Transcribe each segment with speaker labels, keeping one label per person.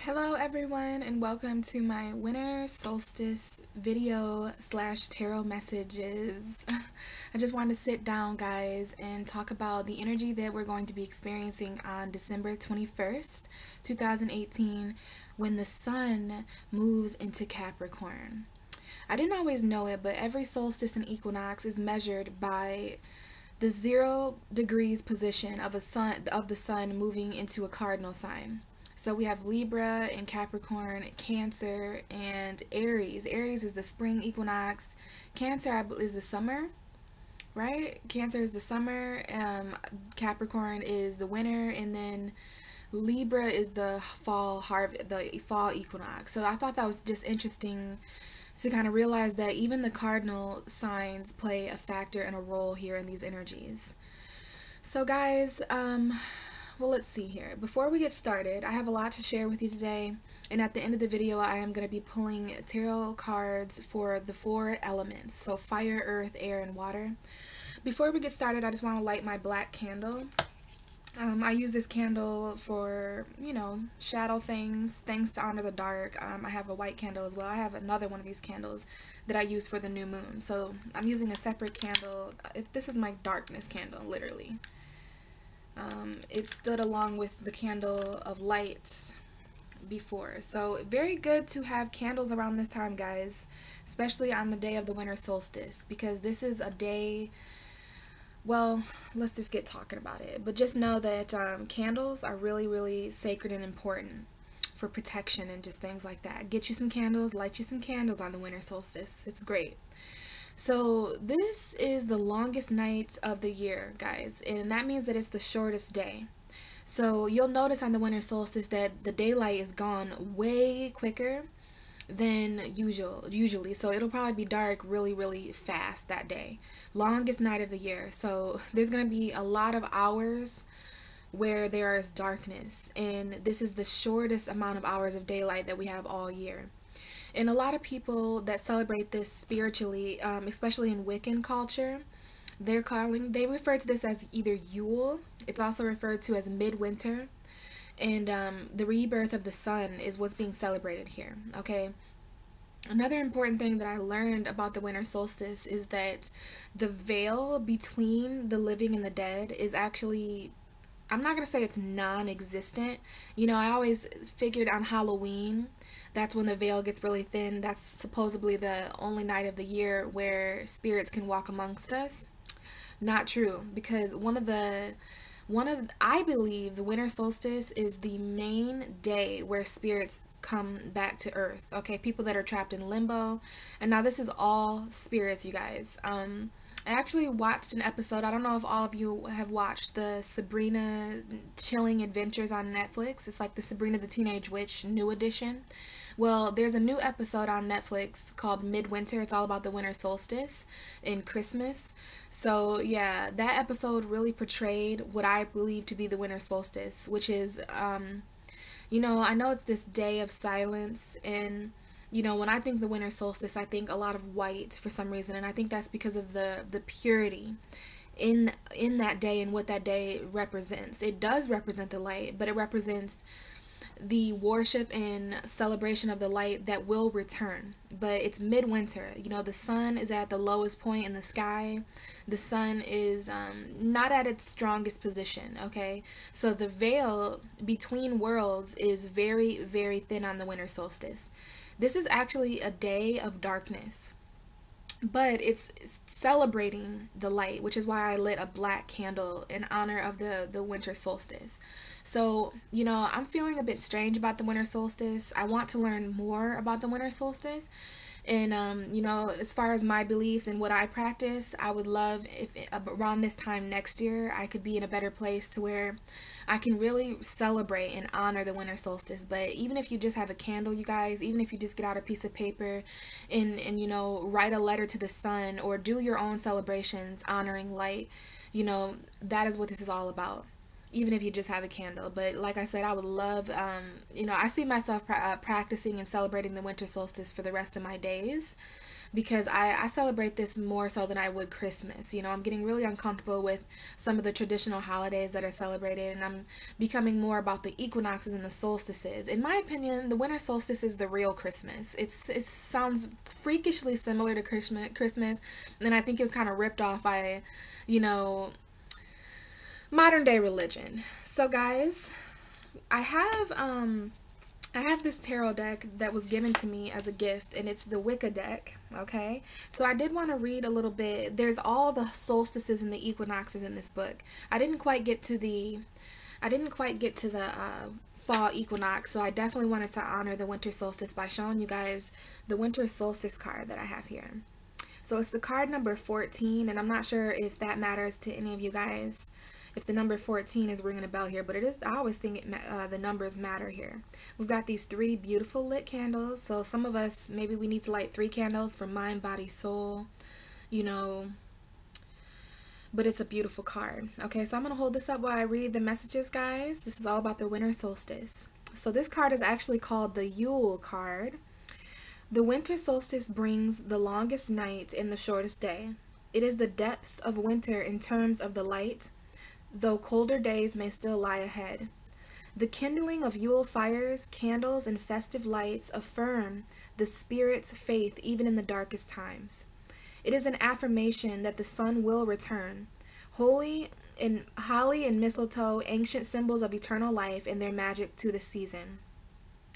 Speaker 1: Hello everyone, and welcome to my winter solstice video slash tarot messages. I just wanted to sit down, guys, and talk about the energy that we're going to be experiencing on December 21st, 2018, when the sun moves into Capricorn. I didn't always know it, but every solstice and equinox is measured by the 0 degrees position of the sun moving into a cardinal sign. So we have Libra and Capricorn, Cancer, and Aries. Aries is the spring equinox. Cancer is the summer, right? Cancer is the summer. Capricorn is the winter, and then Libra is the fall equinox. So I thought that was just interesting to kind of realize that even the cardinal signs play a factor and a role here in these energies. So guys, well, let's see here. Before we get started, I have a lot to share with you today, and at the end of the video I am going to be pulling tarot cards for the 4 elements, so fire, earth, air, and water. Before we get started, I just want to light my black candle. I use this candle for, shadow things to honor the dark. I have a white candle as well. I have another one of these candles that I use for the new moon, so I'm using a separate candle. This is my darkness candle, literally. It stood along with the candle of light before. So very good to have candles around this time, guys, especially on the day of the winter solstice, because this is a day, well, let's just get talking about it. But just know that candles are really, really sacred and important for protection and just things like that. Get you some candles, light you some candles on the winter solstice. It's great. So this is the longest night of the year, guys, and that means that it's the shortest day. So you'll notice on the winter solstice that the daylight is gone way quicker than usually. So it'll probably be dark really, really fast that day. Longest night of the year. So there's going to be a lot of hours where there is darkness, and this is the shortest amount of hours of daylight that we have all year. And a lot of people that celebrate this spiritually, especially in Wiccan culture, they refer to this as either Yule. It's also referred to as midwinter, and the rebirth of the sun is what's being celebrated here. Okay. Another important thing that I learned about the winter solstice is that the veil between the living and the dead is actually, I'm not going to say it's non-existent. I always figured on Halloween, that's when the veil gets really thin. That's supposedly the only night of the year where spirits can walk amongst us. Not true, because I believe the winter solstice is the main day where spirits come back to earth. Okay, people that are trapped in limbo. And now this is all spirits, you guys. I actually watched an episode. I don't know if all of you have watched the Sabrina Chilling Adventures on Netflix. It's like the Sabrina the Teenage Witch new edition. Well, there's a new episode on Netflix called Midwinter. It's all about the winter solstice and Christmas. So yeah, that episode really portrayed what I believe to be the winter solstice, which is, I know it's this day of silence, and when I think the winter solstice, I think a lot of white for some reason, and I think that's because of the purity in that day and what that day represents. It does represent the light, but it represents the worship and celebration of the light that will return. But it's midwinter. The sun is at the lowest point in the sky. The sun is not at its strongest position, okay? So the veil between worlds is very, very thin on the winter solstice. This is actually a day of darkness, but it's celebrating the light, which is why I lit a black candle in honor of the winter solstice. So, I'm feeling a bit strange about the winter solstice. I want to learn more about the winter solstice. And, as far as my beliefs and what I practice, I would love if around this time next year, I could be in a better place to where I can really celebrate and honor the winter solstice. But even if you just have a candle, you guys, even if you just get out a piece of paper and write a letter to the sun or do your own celebrations honoring light, that is what this is all about. Even if you just have a candle. But like I said, I would love, I see myself practicing and celebrating the winter solstice for the rest of my days. because I celebrate this more so than I would Christmas. You know, I'm getting really uncomfortable with some of the traditional holidays that are celebrated, and I'm becoming more about the equinoxes and the solstices. In my opinion, the winter solstice is the real Christmas. It sounds freakishly similar to Christmas, and I think it was kind of ripped off by, you know, modern day religion. So guys, I have this tarot deck that was given to me as a gift, and it's the Wicca deck, okay? So I did want to read a little bit. There's all the solstices and the equinoxes in this book. I didn't quite get to the fall equinox, so I definitely wanted to honor the winter solstice by showing you guys the winter solstice card that I have here. So it's the card number 14, and I'm not sure if that matters to any of you guys, if the number 14 is ringing a bell here, but it is. I always think the numbers matter here. We've got these 3 beautiful lit candles. So some of us, maybe we need to light 3 candles for mind, body, soul, you know. But it's a beautiful card. Okay, so I'm going to hold this up while I read the messages, guys. This is all about the winter solstice. So this card is actually called the Yule card. The winter solstice brings the longest night and the shortest day. It is the depth of winter in terms of the light, though colder days may still lie ahead. The kindling of Yule fires, candles, and festive lights affirm the spirit's faith even in the darkest times. It is an affirmation that the sun will return. Holly and mistletoe, ancient symbols of eternal life and their magic to the season.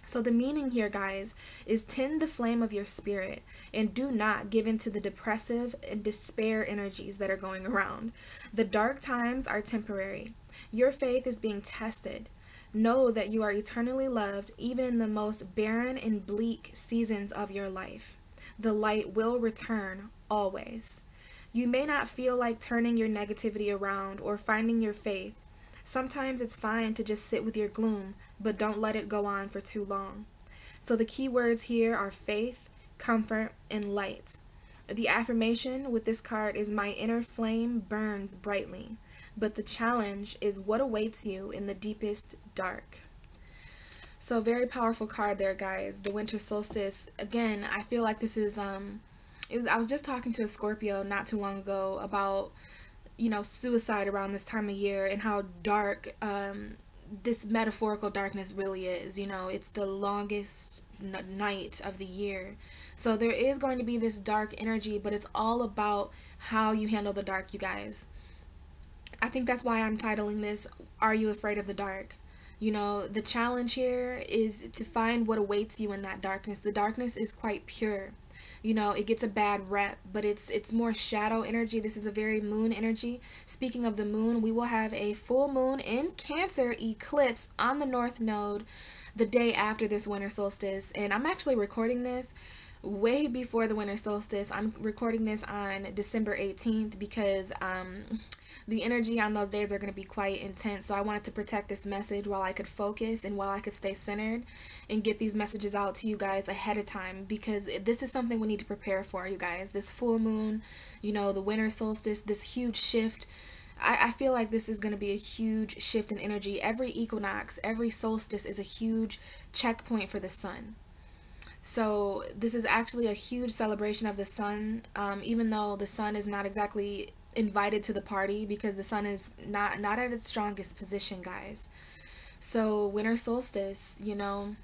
Speaker 1: So the meaning here, guys, is tend the flame of your spirit and do not give in to the depressive and despair energies that are going around. The dark times are temporary. Your faith is being tested. Know that you are eternally loved even in the most barren and bleak seasons of your life. The light will return always. You may not feel like turning your negativity around or finding your faith. Sometimes it's fine to just sit with your gloom, but don't let it go on for too long. So the key words here are faith, comfort, and light. The affirmation with this card is my inner flame burns brightly, but the challenge is what awaits you in the deepest dark. So very powerful card there, guys. The winter solstice. Again, I feel like this is I was just talking to a Scorpio not too long ago about, you know, suicide around this time of year and how dark this metaphorical darkness really is. You know, it's the longest night of the year. So there is going to be this dark energy, but it's all about how you handle the dark, you guys. I think that's why I'm titling this, Are You Afraid of the Dark? You know, the challenge here is to find what awaits you in that darkness. The darkness is quite pure. You know, it gets a bad rep, but it's more shadow energy. This is a very moon energy. Speaking of the moon, we will have a full moon in Cancer eclipse on the North Node the day after this winter solstice. And I'm actually recording this way before the winter solstice. I'm recording this on December 18th because the energy on those days are going to be quite intense. So I wanted to protect this message while I could focus and while I could stay centered and get these messages out to you guys ahead of time, because this is something we need to prepare for, you guys. This full moon, you know, the winter solstice, this huge shift. I feel like this is going to be a huge shift in energy. Every equinox, every solstice is a huge checkpoint for the sun. So this is actually a huge celebration of the sun, even though the sun is not exactly invited to the party because the sun is not at its strongest position, guys. So winter solstice, you know,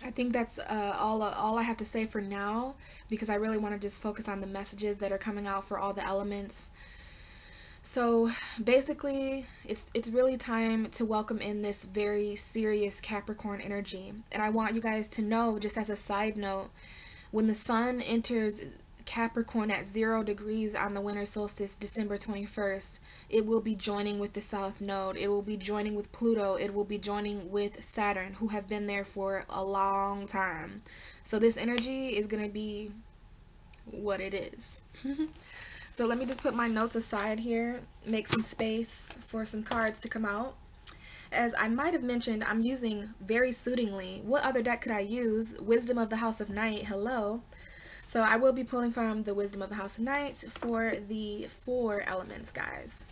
Speaker 1: I think that's all I have to say for now, because I really want to just focus on the messages that are coming out for all the elements. So basically, it's really time to welcome in this very serious Capricorn energy. And I want you guys to know, just as a side note, when the sun enters Capricorn at 0 degrees on the winter solstice, December 21st, it will be joining with the South Node. It will be joining with Pluto. It will be joining with Saturn, who have been there for a long time. So this energy is going to be what it is. So let me just put my notes aside here, make some space for some cards to come out. As I might have mentioned, I'm using very suitingly. What other deck could I use? Wisdom of the House of Night. Hello. So I will be pulling from the Wisdom of the House of Night for the 4 elements, guys.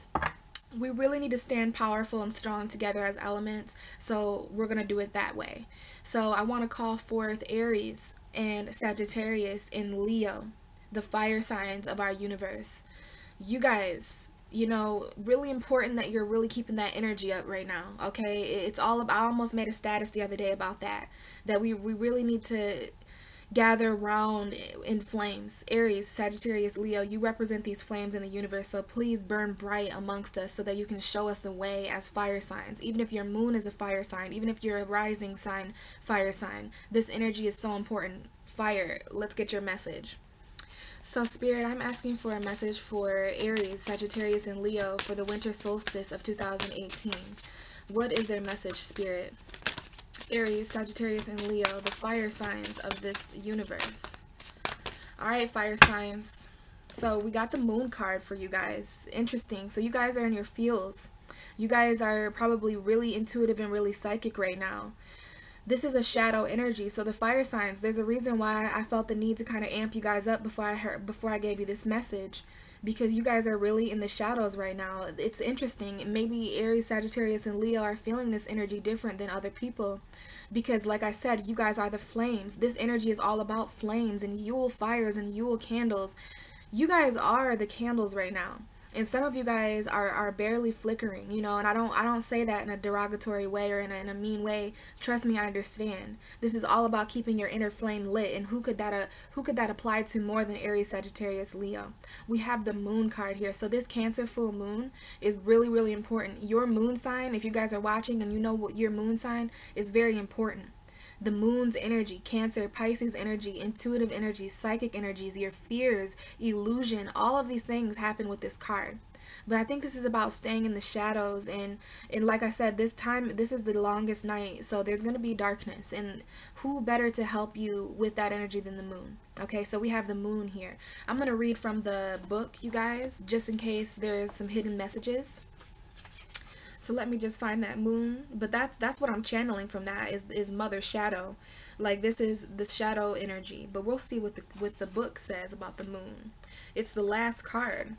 Speaker 1: We really need to stand powerful and strong together as elements, so we're going to do it that way. So I want to call forth Aries and Sagittarius and Leo. the fire signs of our universe. You guys, you know, really important that you're really keeping that energy up right now, okay? It's all about, I almost made a status the other day about that we really need to gather around in flames. Aries, Sagittarius, Leo, you represent these flames in the universe, so please burn bright amongst us so that you can show us the way as fire signs. Even if your moon is a fire sign, even if you're a rising sign, fire sign, this energy is so important. Fire, let's get your message. So Spirit, I'm asking for a message for Aries, Sagittarius, and Leo for the winter solstice of 2018. What is their message, Spirit? Aries, Sagittarius, and Leo, the fire signs of this universe. Alright, fire signs. So we got the moon card for you guys. Interesting. So you guys are in your feels. You guys are probably really intuitive and really psychic right now. This is a shadow energy. So the fire signs, there's a reason why I felt the need to kind of amp you guys up before I gave you this message. Because you guys are really in the shadows right now. It's interesting. Maybe Aries, Sagittarius, and Leo are feeling this energy different than other people. Because like I said, you guys are the flames. This energy is all about flames and Yule fires and Yule candles. You guys are the candles right now. And some of you guys are barely flickering, you know, and I don't say that in a derogatory way or in a mean way. Trust me, I understand. This is all about keeping your inner flame lit, and who could that apply to more than Aries, Sagittarius, Leo? We have the moon card here. So this Cancer full moon is really, really important. Your moon sign, if you guys are watching and you know what your moon sign is, very important. The moon's energy, Cancer, Pisces energy, intuitive energy, psychic energies, your fears, illusion, all of these things happen with this card. But I think this is about staying in the shadows, and like I said, this is the longest night, so there's going to be darkness, and who better to help you with that energy than the moon? Okay, so we have the moon here. I'm going to read from the book, you guys, just in case there's some hidden messages. So let me just find that moon. But that's what I'm channeling from that is Mother Shadow. Like, this is the shadow energy. But we'll see what the book says about the moon. It's the last card.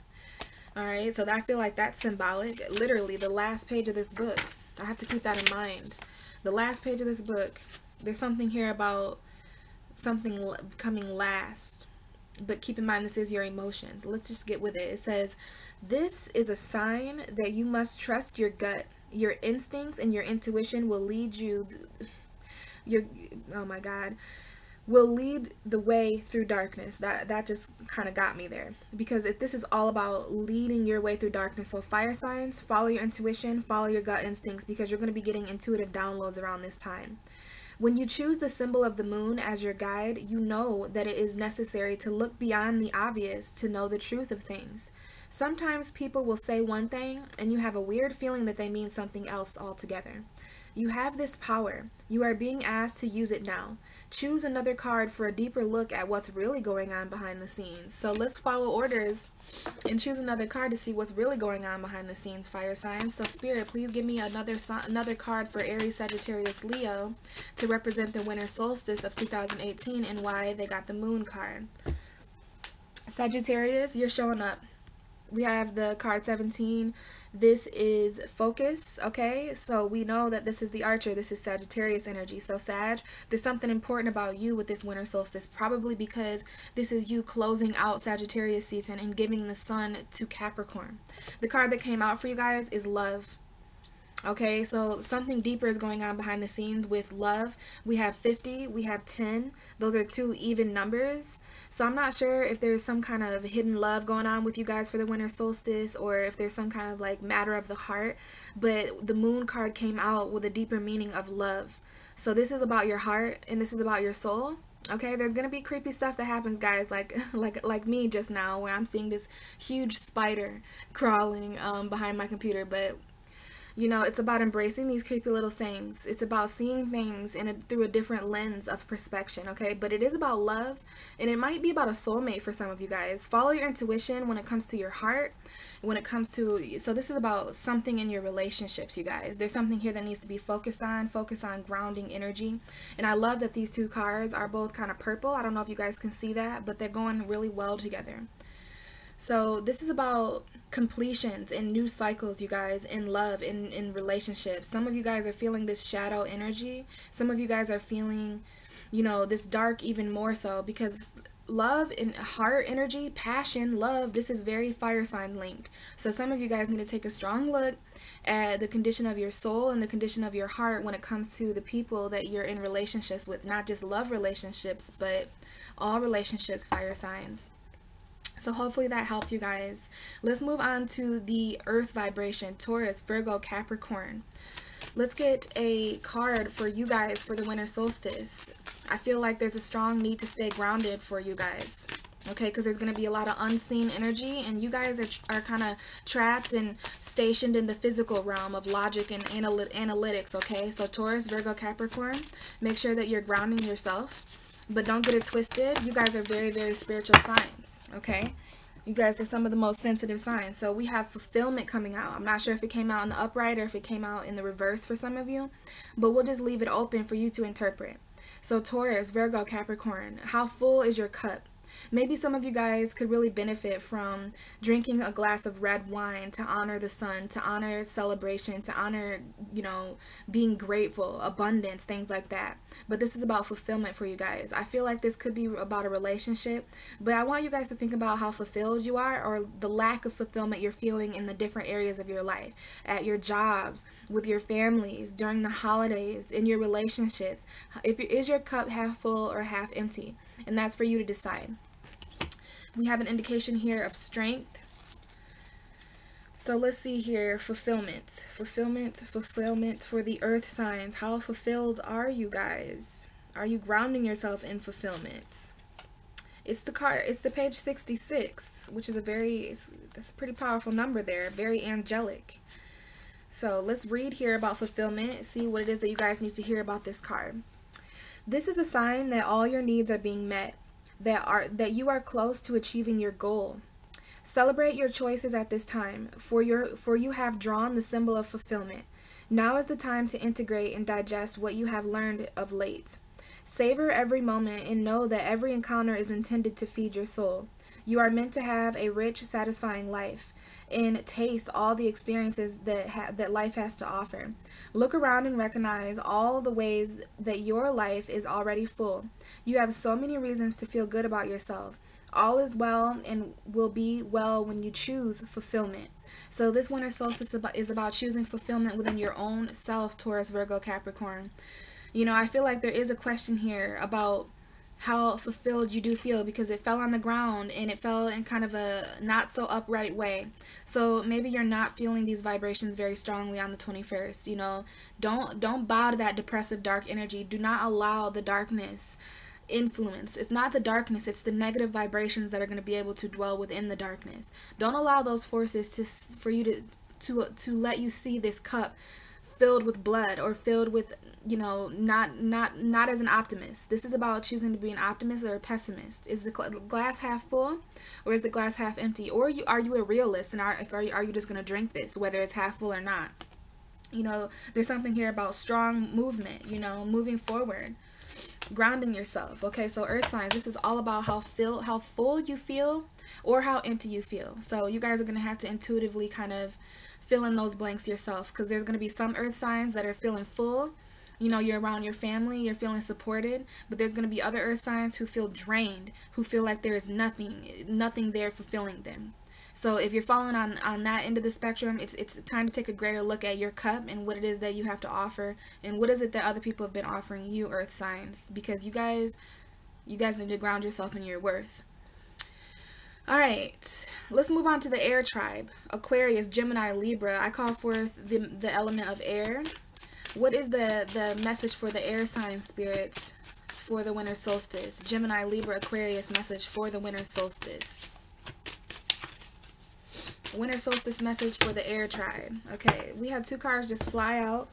Speaker 1: Alright, so I feel like that's symbolic. Literally, the last page of this book. I have to keep that in mind. The last page of this book. There's something here about something coming last. But keep in mind, this is your emotions. Let's just get with it. It says, this is a sign that you must trust your gut. Your instincts and your intuition will lead you, oh my God, will lead the way through darkness. That just kind of got me there. Because this is all about leading your way through darkness. So fire signs, follow your intuition, follow your gut instincts, because you're going to be getting intuitive downloads around this time. When you choose the symbol of the moon as your guide, you know that it is necessary to look beyond the obvious to know the truth of things. Sometimes people will say one thing and you have a weird feeling that they mean something else altogether. You have this power. You are being asked to use it now. Choose another card for a deeper look at what's really going on behind the scenes. So let's follow orders and choose another card to see what's really going on behind the scenes, fire signs. So Spirit, please give me another card for Aries, Sagittarius, Leo to represent the winter solstice of 2018 and why they got the moon card. Sagittarius, you're showing up. We have the card 17. This is focus, okay? So we know that this is the Archer. This is Sagittarius energy. So Sag, there's something important about you with this winter solstice, probably because this is you closing out Sagittarius season and giving the sun to Capricorn. The card that came out for you guys is love. Okay, so something deeper is going on behind the scenes with love. We have 50, we have 10. Those are two even numbers. So I'm not sure if there's some kind of hidden love going on with you guys for the winter solstice, or if there's some kind of like matter of the heart. But the moon card came out with a deeper meaning of love. So this is about your heart and this is about your soul. Okay, there's gonna be creepy stuff that happens, guys, like me just now, where I'm seeing this huge spider crawling behind my computer. But you know, it's about embracing these creepy little things. It's about seeing things through a different lens of perspective, okay? But it is about love, and it might be about a soulmate for some of you guys. Follow your intuition when it comes to your heart, when it comes to, so this is about something in your relationships, you guys. There's something here that needs to be focused on grounding energy. And I love that these two cards are both kind of purple. I don't know if you guys can see that, but they're going really well together. So this is about completions and new cycles, you guys, in love, in relationships. Some of you guys are feeling this shadow energy. Some of you guys are feeling, you know, this dark even more so, because love and heart energy, passion, love, this is very fire sign linked. So some of you guys need to take a strong look at the condition of your soul and the condition of your heart when it comes to the people that you're in relationships with. Not just love relationships, but all relationships, fire signs. So hopefully that helped you guys. Let's move on to the earth vibration, Taurus, Virgo, Capricorn. Let's get a card for you guys for the winter solstice. I feel like there's a strong need to stay grounded for you guys. Okay, because there's going to be a lot of unseen energy, and you guys are kind of trapped and stationed in the physical realm of logic and analytics, okay? So Taurus, Virgo, Capricorn, make sure that you're grounding yourself. But don't get it twisted. You guys are very, very spiritual signs, okay? You guys are some of the most sensitive signs. So we have fulfillment coming out. I'm not sure if it came out in the upright or if it came out in the reverse for some of you. But we'll just leave it open for you to interpret. So Taurus, Virgo, Capricorn, how full is your cup? Maybe some of you guys could really benefit from drinking a glass of red wine to honor the sun, to honor celebration, to honor, you know, being grateful, abundance, things like that. But this is about fulfillment for you guys. I feel like this could be about a relationship, but I want you guys to think about how fulfilled you are, or the lack of fulfillment you're feeling in the different areas of your life, at your jobs, with your families, during the holidays, in your relationships. Is your cup half full or half empty? And that's for you to decide. We have an indication here of strength. So let's see here, fulfillment for the earth signs. How fulfilled are you guys? Are you grounding yourself in fulfillment? It's the card, it's the page 66, which is that's a pretty powerful number there, very angelic. So let's read here about fulfillment, see what it is that you guys need to hear about this card. This is a sign that all your needs are being met, that you are close to achieving your goal. Celebrate your choices at this time, for you have drawn the symbol of fulfillment. Now is the time to integrate and digest what you have learned of late. Savor every moment and know that every encounter is intended to feed your soul. You are meant to have a rich, satisfying life and taste all the experiences that life has to offer. Look around and recognize all the ways that your life is already full. You have so many reasons to feel good about yourself. All is well and will be well when you choose fulfillment. So this winter solstice is about choosing fulfillment within your own self, Taurus, Virgo, Capricorn. You know, I feel like there is a question here about how fulfilled you do feel, because it fell on the ground and it fell in kind of a not so upright way. So maybe you're not feeling these vibrations very strongly on the 21st. You know, don't bow to that depressive dark energy. Do not allow the darkness influence. It's not the darkness, it's the negative vibrations that are going to be able to dwell within the darkness. Don't allow those forces for you to let you see this cup filled with blood, or filled with, you know, not as an optimist. This is about choosing to be an optimist or a pessimist. Is the glass half full, or is the glass half empty? Or are you a realist, and are you just going to drink this, whether it's half full or not? You know, there's something here about strong movement, you know, moving forward, grounding yourself. Okay, so earth signs, this is all about how full you feel or how empty you feel. So you guys are going to have to intuitively kind of fill in those blanks yourself, because there's going to be some earth signs that are feeling full. You know, you're around your family, you're feeling supported, but there's going to be other earth signs who feel drained, who feel like there is nothing there fulfilling them. So if you're falling on that end of the spectrum, it's time to take a greater look at your cup and what it is that you have to offer, and what is it that other people have been offering you, earth signs, because you guys need to ground yourself in your worth. All right, let's move on to the air tribe. Aquarius, Gemini, Libra. I call forth the element of air. What is the message for the air sign spirits for the winter solstice? Gemini, Libra, Aquarius message for the winter solstice. Winter solstice message for the air tribe. Okay, we have two cards just fly out.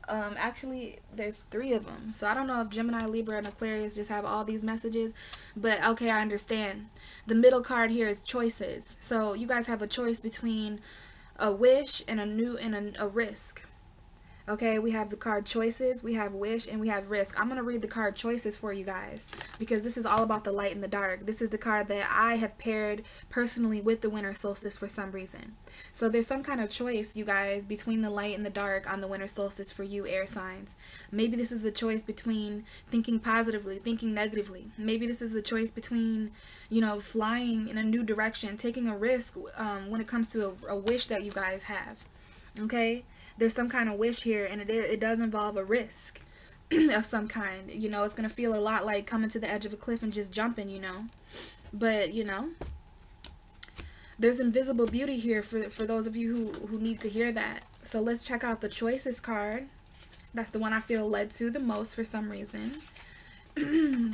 Speaker 1: Actually, there's three of them. So I don't know if Gemini, Libra, and Aquarius just have all these messages, but okay, I understand. The middle card here is choices. So you guys have a choice between a wish and a risk. Okay, we have the card choices, we have wish, and we have risk. I'm going to read the card choices for you guys because this is all about the light and the dark. This is the card that I have paired personally with the winter solstice for some reason. So there's some kind of choice, you guys, between the light and the dark on the winter solstice for you air signs. Maybe this is the choice between thinking positively, thinking negatively. Maybe this is the choice between, you know, flying in a new direction, taking a risk when it comes to a wish that you guys have. Okay? There's some kind of wish here, and it does involve a risk of some kind. You know, it's going to feel a lot like coming to the edge of a cliff and just jumping, you know. But, you know, there's invisible beauty here for those of you who need to hear that. So let's check out the choices card. That's the one I feel led to the most for some reason.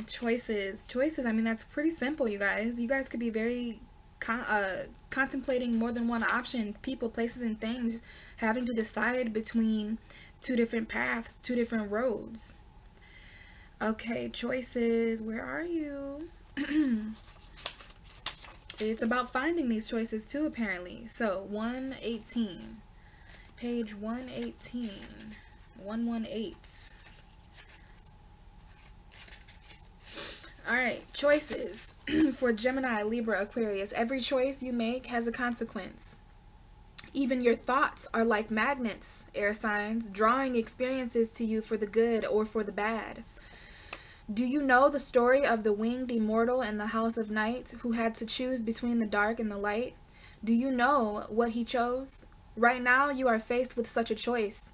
Speaker 1: Choices. I mean, that's pretty simple, you guys. You guys could be very contemplating more than one option, people, places, and things, having to decide between two different paths, two different roads. Okay, choices, where are you? It's about finding these choices too, apparently. So 118, page 118, 118. Alright, choices for Gemini, Libra, Aquarius. Every choice you make has a consequence. Even your thoughts are like magnets, air signs, drawing experiences to you for the good or for the bad. Do you know the story of the winged immortal in the House of Night who had to choose between the dark and the light? Do you know what he chose? Right now you are faced with such a choice.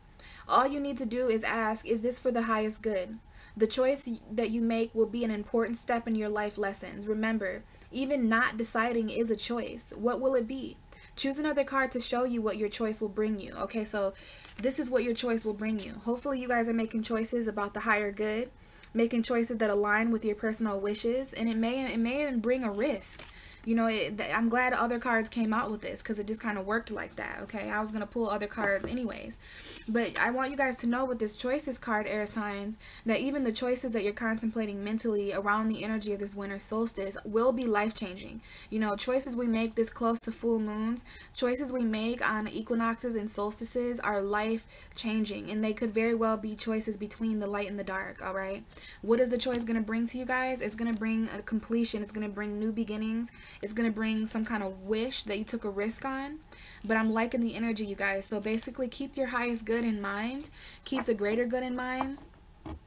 Speaker 1: All you need to do is ask, is this for the highest good? The choice that you make will be an important step in your life lessons. Remember, even not deciding is a choice. What will it be? Choose another card to show you what your choice will bring you. Okay, so this is what your choice will bring you. Hopefully you guys are making choices about the higher good, making choices that align with your personal wishes, and it may even bring a risk. You know, I'm glad other cards came out with this because it just kind of worked like that, okay? I was going to pull other cards anyways. But I want you guys to know with this choices card, air signs, that even the choices that you're contemplating mentally around the energy of this winter solstice will be life-changing. You know, choices we make this close to full moons, choices we make on equinoxes and solstices are life-changing. And they could very well be choices between the light and the dark, all right? What is the choice going to bring to you guys? It's going to bring a completion. It's going to bring new beginnings. It's going to bring some kind of wish that you took a risk on. But I'm liking the energy, you guys. So basically, keep your highest good in mind. Keep the greater good in mind.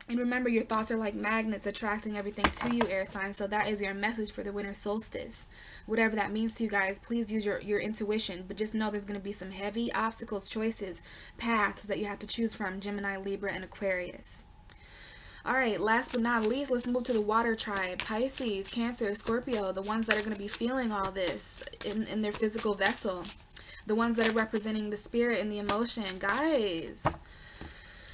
Speaker 1: And remember, your thoughts are like magnets attracting everything to you, air signs. So that is your message for the winter solstice. Whatever that means to you guys, please use your intuition. But just know there's going to be some heavy obstacles, choices, paths that you have to choose from, Gemini, Libra, and Aquarius. Alright, last but not least, let's move to the water tribe. Pisces, Cancer, Scorpio, the ones that are going to be feeling all this in their physical vessel. The ones that are representing the spirit and the emotion. Guys,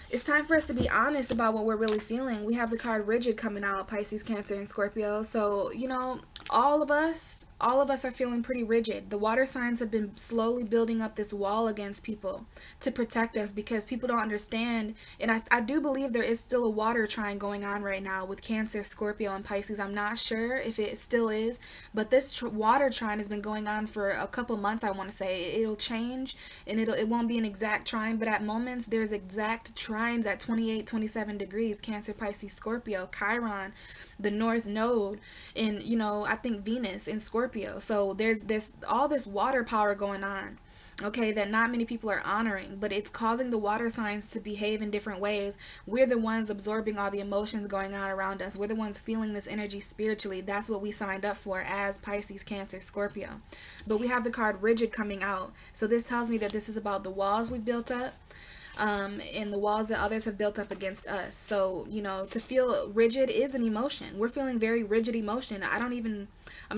Speaker 1: it's time for us to be honest about what we're really feeling. We have the card Rigid coming out, Pisces, Cancer, and Scorpio. So, you know, all of us are feeling pretty rigid. The water signs have been slowly building up this wall against people to protect us because people don't understand. And I do believe there is still a water trine going on right now with Cancer, Scorpio, and Pisces. I'm not sure if it still is, but this water trine has been going on for a couple months, I want to say. It'll change and it won't be an exact trine, but at moments there's exact trines at 28, 27 degrees, Cancer, Pisces, Scorpio, Chiron, the North Node, and, you know, I think Venus in Scorpio. So there's all this water power going on, okay, that not many people are honoring, but it's causing the water signs to behave in different ways. We're the ones absorbing all the emotions going on around us. We're the ones feeling this energy spiritually. That's what we signed up for as Pisces, Cancer, Scorpio. But we have the card Rigid coming out. So this tells me that this is about the walls we've built up. And the walls that others have built up against us. So, you know, to feel rigid is an emotion. We're feeling very rigid emotion. I'm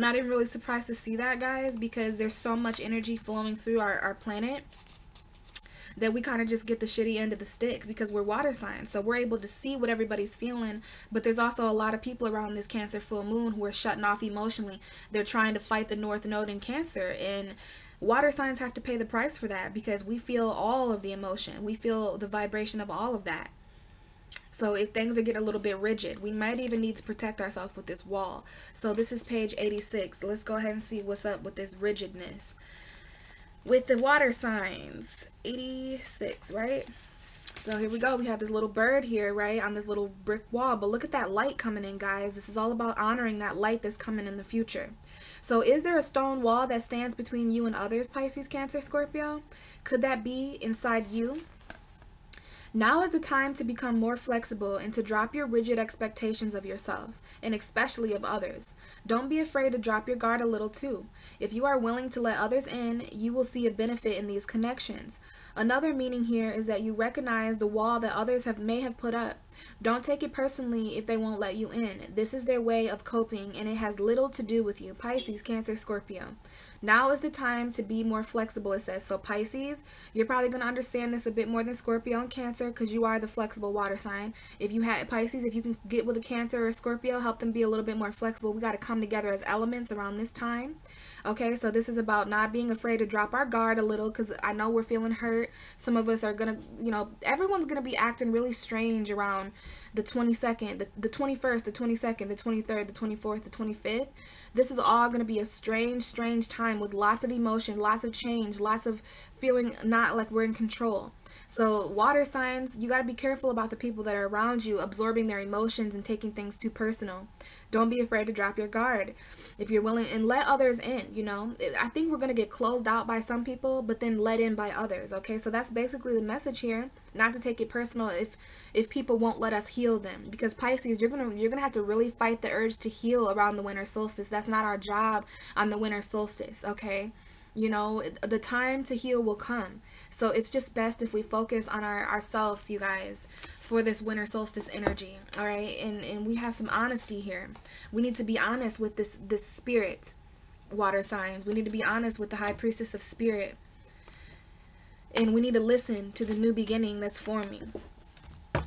Speaker 1: not even really surprised to see that, guys, because there's so much energy flowing through our planet that we kind of just get the shitty end of the stick because we're water signs. So we're able to see what everybody's feeling, but there's also a lot of people around this Cancer full moon who are shutting off emotionally. They're trying to fight the North Node in Cancer, and water signs have to pay the price for that because we feel all of the emotion. We feel the vibration of all of that. So if things are getting a little bit rigid, we might even need to protect ourselves with this wall. So this is page 86. Let's go ahead and see what's up with this rigidness. With the water signs, 86, right? So here we go. We have this little bird here, right, on this little brick wall. But look at that light coming in, guys. This is all about honoring that light that's coming in the future. So is there a stone wall that stands between you and others, Pisces, Cancer, Scorpio? Could that be inside you? Now is the time to become more flexible and to drop your rigid expectations of yourself, and especially of others. Don't be afraid to drop your guard a little too. If you are willing to let others in, you will see a benefit in these connections. Another meaning here is that you recognize the wall that others may have put up. Don't take it personally if they won't let you in. This is their way of coping, and it has little to do with you, Pisces, Cancer, Scorpio. Now is the time to be more flexible, it says. So Pisces, you're probably going to understand this a bit more than Scorpio and Cancer because you are the flexible water sign. If you had Pisces, if you can get with a Cancer or a Scorpio, help them be a little bit more flexible. We got to come together as elements around this time. Okay, so this is about not being afraid to drop our guard a little because I know we're feeling hurt. Some of us are going to, you know, everyone's going to be acting really strange around the 22nd, the 21st, the 22nd, the 23rd, the 24th, the 25th. This is all going to be a strange time with lots of emotion, lots of change, lots of feeling not like we're in control. So water signs, you got to be careful about the people that are around you, absorbing their emotions and taking things too personal. Don't be afraid to drop your guard if you're willing, and let others in, you know. I think we're going to get closed out by some people, but then let in by others, okay? So that's basically the message here, not to take it personal if people won't let us heal them. Because Pisces, you're going to have to really fight the urge to heal around the winter solstice. That's not our job on the winter solstice, okay? You know, the time to heal will come. So it's just best if we focus on ourselves, you guys, for this winter solstice energy, all right? And we have some honesty here. We need to be honest with this spirit, water signs. We need to be honest with the high priestess of spirit. And we need to listen to the new beginning that's forming.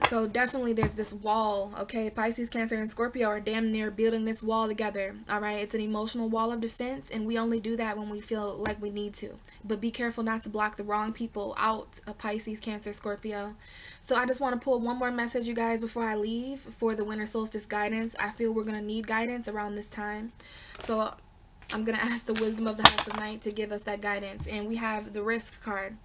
Speaker 1: So definitely there's this wall, okay? Pisces, Cancer, and Scorpio are damn near building this wall together, all right? It's an emotional wall of defense, and we only do that when we feel like we need to. But be careful not to block the wrong people out of Pisces, Cancer, Scorpio. So I just want to pull one more message, you guys, before I leave for the winter solstice guidance. I feel we're going to need guidance around this time. So I'm going to ask the wisdom of the House of Night to give us that guidance. And we have the risk card.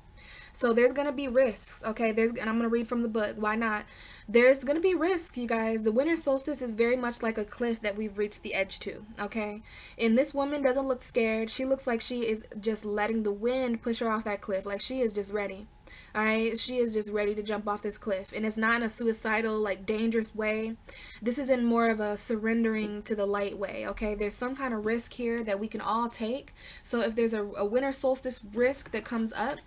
Speaker 1: So there's going to be risks, okay? And I'm going to read from the book. Why not? There's going to be risks, you guys. The winter solstice is very much like a cliff that we've reached the edge to, okay? And this woman doesn't look scared. She looks like she is just letting the wind push her off that cliff. Like she is just ready, all right? She is just ready to jump off this cliff. And it's not in a suicidal, like dangerous way. This is in more of a surrendering to the light way, okay? There's some kind of risk here that we can all take. So if there's a winter solstice risk that comes up,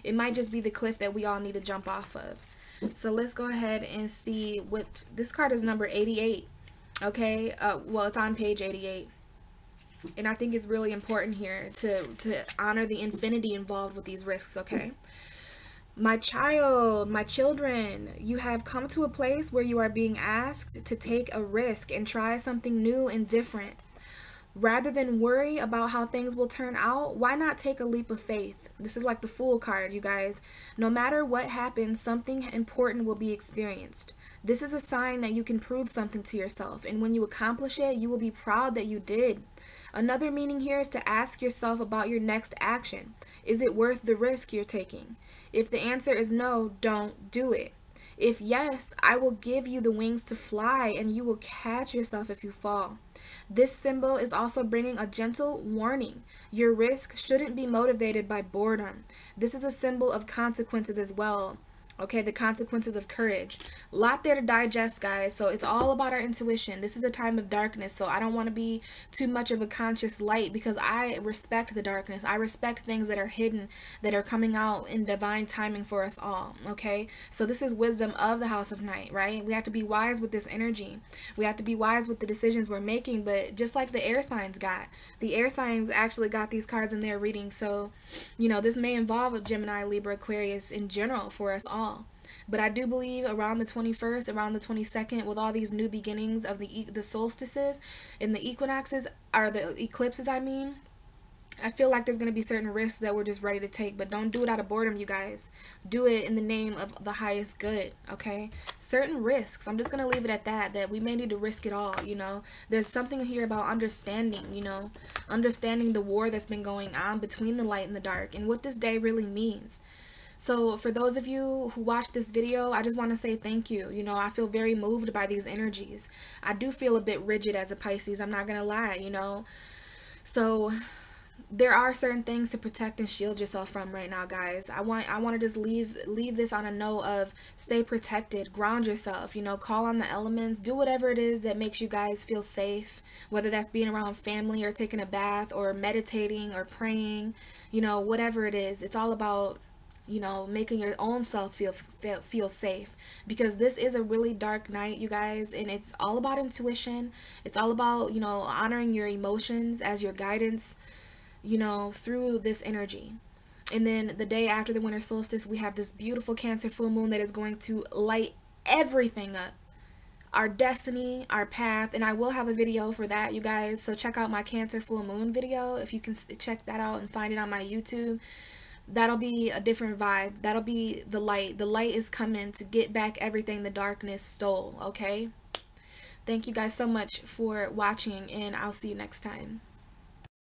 Speaker 1: it might just be the cliff that we all need to jump off of. So let's go ahead and see what this card is, number 88. Okay, well, it's on page 88. And I think it's really important here to honor the infinity involved with these risks, okay? My child, my children, you have come to a place where you are being asked to take a risk and try something new and different. Rather than worry about how things will turn out, why not take a leap of faith? This is like the Fool card, you guys. No matter what happens, something important will be experienced. This is a sign that you can prove something to yourself, and when you accomplish it, you will be proud that you did. Another meaning here is to ask yourself about your next action. Is it worth the risk you're taking? If the answer is no, don't do it. If yes, I will give you the wings to fly, and you will catch yourself if you fall. This symbol is also bringing a gentle warning. Your risk shouldn't be motivated by boredom. This is a symbol of consequences as well. Okay, the consequences of courage. A lot there to digest, guys. So it's all about our intuition. This is a time of darkness, so I don't want to be too much of a conscious light because I respect the darkness. I respect things that are hidden, that are coming out in divine timing for us all. Okay, so this is wisdom of the House of Night, right? We have to be wise with this energy. We have to be wise with the decisions we're making, but just like the air signs got. The air signs actually got these cards in their reading. So, you know, this may involve a Gemini, Libra, Aquarius in general for us all. But I do believe around the 21st, around the 22nd, with all these new beginnings of the solstices and the equinoxes, or the eclipses, I mean, I feel like there's going to be certain risks that we're just ready to take. But don't do it out of boredom, you guys. Do it in the name of the highest good, okay? Certain risks, I'm just going to leave it at that we may need to risk it all, you know? There's something here about understanding, you know? Understanding the war that's been going on between the light and the dark and what this day really means. So for those of you who watched this video, I just want to say thank you. You know, I feel very moved by these energies. I do feel a bit rigid as a Pisces, I'm not gonna lie, you know. So there are certain things to protect and shield yourself from right now, guys. I want to just leave this on a note of stay protected, ground yourself, you know, call on the elements, do whatever it is that makes you guys feel safe, whether that's being around family or taking a bath or meditating or praying, you know, whatever it is. It's all about, you know, making your own self feel safe, because this is a really dark night, you guys, and it's all about intuition. It's all about, you know, honoring your emotions as your guidance, you know, through this energy. And then the day after the winter solstice, we have this beautiful Cancer full moon that is going to light everything up, our destiny, our path. And I will have a video for that, you guys, so check out my Cancer full moon video if you can check that out and find it on my YouTube. That'll be a different vibe. That'll be the light. The light is coming to get back everything the darkness stole, okay? Thank you guys so much for watching, and I'll see you next time.